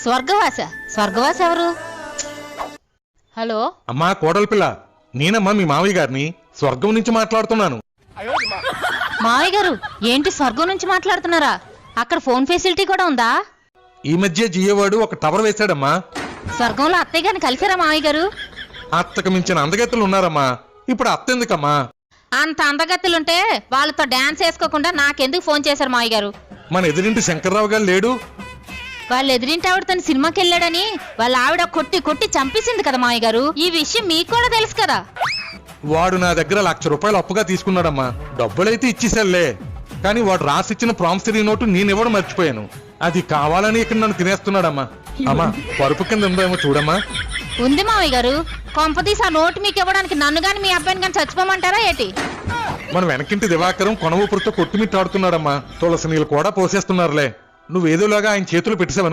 స్వర్గవాస ఎవరు? హలో అమ్మా కోడలి పిల్ల, నేనమ్మా మీ మావయ్య గారిని స్వర్గం నుంచి మాట్లాడుతున్నాను. మావయ్య గారు ఏంటి స్వర్గం నుంచి మాట్లాడుతున్నారా? అక్కడ ఫోన్ ఫెసిలిటీ కూడా ఉందా? ఈ మధ్య జియోవాడు ఒక టవర్ వేశాడమ్మా. స్వర్గంలో అత్తయ్య గారిని కలిసారా మావయ్య గారు? అత్తకు మించిన అందగత్తెలు ఉన్నారమ్మా. ఇప్పుడు అత్త ఎందుకమ్మా? అంత అందగత్తులుంటే వాళ్ళతో డాన్స్ వేసుకోకుండా నాకెందుకు ఫోన్ చేశారు మావయ్య గారు? మన ఎదురింటి శంకర్రావు గారు లేడు? వాళ్ళు ఎదురింటి ఆవిడ తన సినిమాకి వెళ్ళాడని వాళ్ళ ఆవిడ కొట్టి కొట్టి చంపేసింది కదా మావయ్య గారు. ఈ విషయం మీకు కూడా తెలుసు కదా. వాడు నా దగ్గర 1,00,000 రూపాయలు అప్పుగా తీసుకున్నాడమ్మా. డబ్బులైతే ఇచ్చేసాడులే, కానీ వాడు రాసిచ్చిన ప్రామిసరీ నోటు నేనివ్వడం మర్చిపోయాను. అది కావాలని ఇక్కడ నన్ను తినేస్తున్నాడమ్మా. అమ్మా పరుపు కింద ఉందేమో చూడమ్మా. ఉంది మావయ్య గారు. కొంపదీసి ఆ నోటు మీకు ఇవ్వడానికి నన్ను గాని మీ అబ్బాయిని గాని చచ్చిపోమంటారా ఏంటి? మన వెనకింటి దివాకరం కొనవూపురుతో కొట్టుమిట్టాడుతున్నాడమ్మా. తులసి నీళ్ళు కూడా పోసేస్తున్నారులే. నువ్వేదోలాగా ఆయన చేతులు పెట్టేసావు.